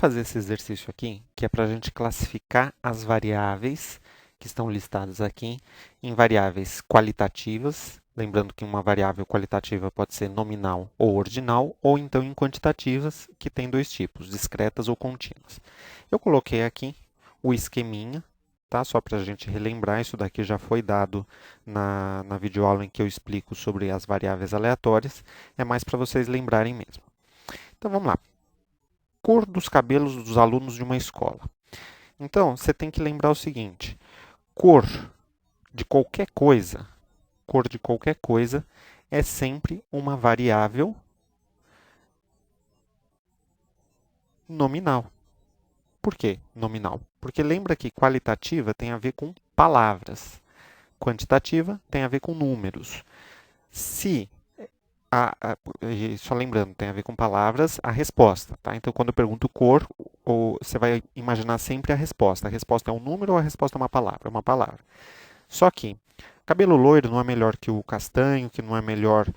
fazer esse exercício aqui, que é para a gente classificar as variáveis que estão listadas aqui em variáveis qualitativas. Lembrando que uma variável qualitativa pode ser nominal ou ordinal, ou então em quantitativas, que tem dois tipos, discretas ou contínuas. Eu coloquei aqui o esqueminha, tá? Só para a gente relembrar, isso daqui já foi dado na videoaula em que eu explico sobre as variáveis aleatórias, é mais para vocês lembrarem mesmo. Então vamos lá. Cor dos cabelos dos alunos de uma escola. Então, você tem que lembrar o seguinte: cor de qualquer coisa, cor de qualquer coisa é sempre uma variável nominal. Por que nominal? Porque lembra que qualitativa tem a ver com palavras, quantitativa tem a ver com números. Se só lembrando, tem a ver com palavras, a resposta, tá? Então, quando eu pergunto cor, você vai imaginar sempre a resposta. A resposta é um número ou a resposta é uma palavra? É uma palavra. Só que cabelo loiro não é melhor que o castanho, que não é melhor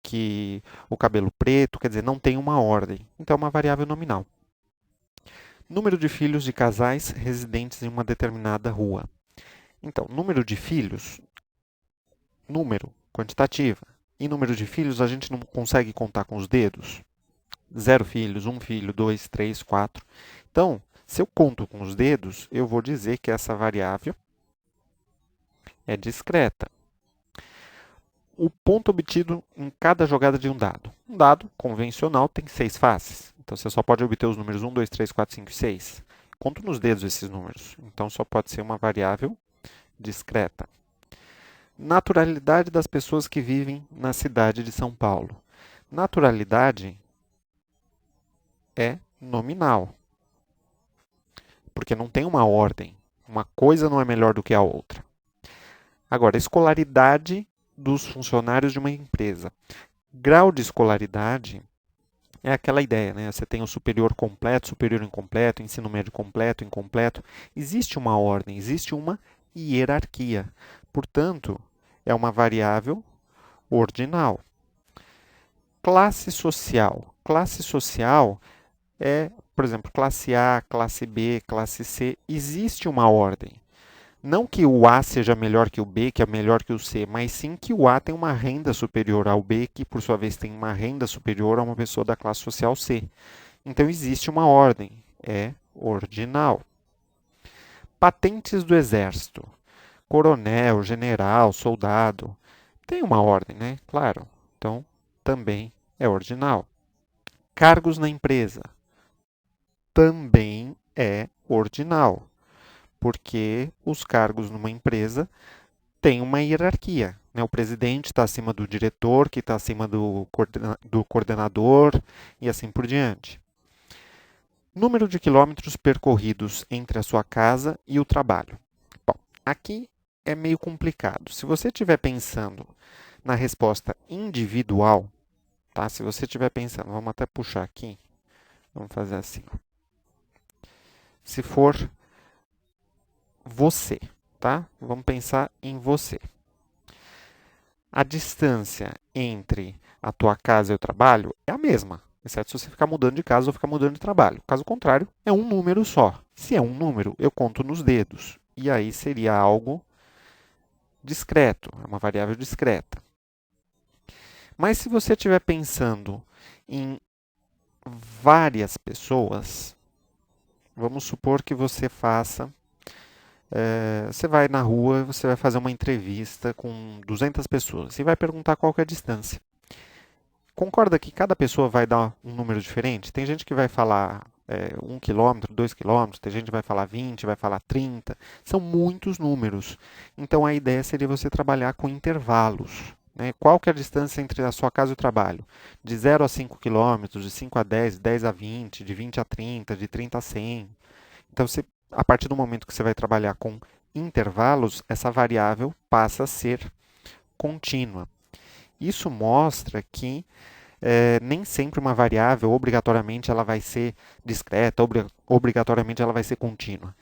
que o cabelo preto, quer dizer, não tem uma ordem. Então, é uma variável nominal. Número de filhos de casais residentes em uma determinada rua. Então, número de filhos, número, quantitativa. E número de filhos a gente não consegue contar com os dedos. 0 filhos, 1 filho, 2, 3, 4. Então, se eu conto com os dedos, eu vou dizer que essa variável é discreta. O ponto obtido em cada jogada de um dado. Um dado convencional tem 6 faces. Então, você só pode obter os números 1, 2, 3, 4, 5 e 6. Conto nos dedos esses números. Então, só pode ser uma variável discreta. Naturalidade das pessoas que vivem na cidade de São Paulo. Naturalidade é nominal, porque não tem uma ordem. Uma coisa não é melhor do que a outra. Agora, escolaridade dos funcionários de uma empresa. Grau de escolaridade é aquela ideia, né? Você tem o superior completo, superior incompleto, ensino médio completo, incompleto. Existe uma ordem, existe uma hierarquia. Portanto, é uma variável ordinal. Classe social. Classe social é, por exemplo, classe A, classe B, classe C. Existe uma ordem. Não que o A seja melhor que o B, que é melhor que o C, mas sim que o A tem uma renda superior ao B, que por sua vez tem uma renda superior a uma pessoa da classe social C. Então existe uma ordem, é ordinal. Patentes do Exército. Coronel, general, soldado. Tem uma ordem, né? Claro. Então também é ordinal. Cargos na empresa. Também é ordinal, porque os cargos numa empresa têm uma hierarquia, né? O presidente está acima do diretor, que está acima do coordenador e assim por diante. Número de quilômetros percorridos entre a sua casa e o trabalho. Bom, aqui é meio complicado. Se você estiver pensando na resposta individual, tá? Se você estiver pensando, vamos até puxar aqui, vamos fazer assim. Se for você, tá? Vamos pensar em você. A distância entre a tua casa e o trabalho é a mesma, exceto se você ficar mudando de casa ou ficar mudando de trabalho. Caso contrário, é um número só. Se é um número, eu conto nos dedos. E aí seria algo discreto, é uma variável discreta. Mas se você estiver pensando em várias pessoas, vamos supor que você você vai na rua, você vai fazer uma entrevista com 200 pessoas e vai perguntar qual que é a distância. Concorda que cada pessoa vai dar um número diferente? Tem gente que vai falar 1 quilômetro, 2 quilômetros, tem gente que vai falar 20, vai falar 30. São muitos números. Então a ideia seria você trabalhar com intervalos. Né? Qual que é a distância entre a sua casa e o trabalho? De 0 a 5 quilômetros, de 5 a 10, de 10 a 20, de 20 a 30, de 30 a 100. Então, a partir do momento que você vai trabalhar com intervalos, essa variável passa a ser contínua. Isso mostra que nem sempre uma variável, obrigatoriamente, ela vai ser discreta, obrigatoriamente ela vai ser contínua.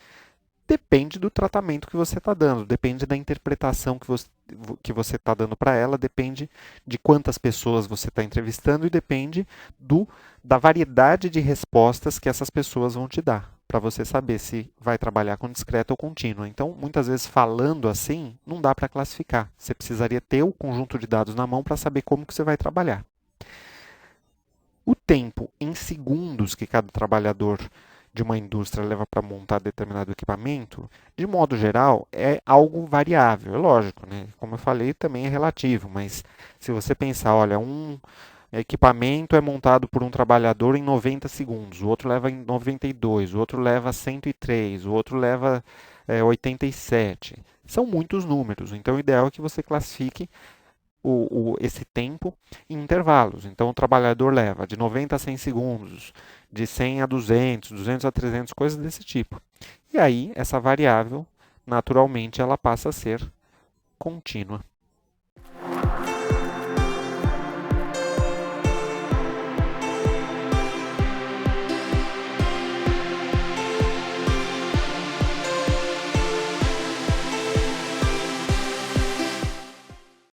Depende do tratamento que você está dando, depende da interpretação que você está dando para ela, depende de quantas pessoas você está entrevistando e depende do, da variedade de respostas que essas pessoas vão te dar, para você saber se vai trabalhar com discreta ou contínua. Então, muitas vezes, falando assim, não dá para classificar. Você precisaria ter o conjunto de dados na mão para saber como que você vai trabalhar. O tempo em segundos que cada trabalhador de uma indústria leva para montar determinado equipamento, de modo geral, é algo variável. É lógico, né? Como eu falei, também é relativo, mas se você pensar, olha, um equipamento é montado por um trabalhador em 90 segundos, o outro leva em 92, o outro leva 103, o outro leva 87. São muitos números, então o ideal é que você classifique esse tempo em intervalos. Então, o trabalhador leva de 90 a 100 segundos, de 100 a 200, 200 a 300, coisas desse tipo. E aí, essa variável, naturalmente, ela passa a ser contínua.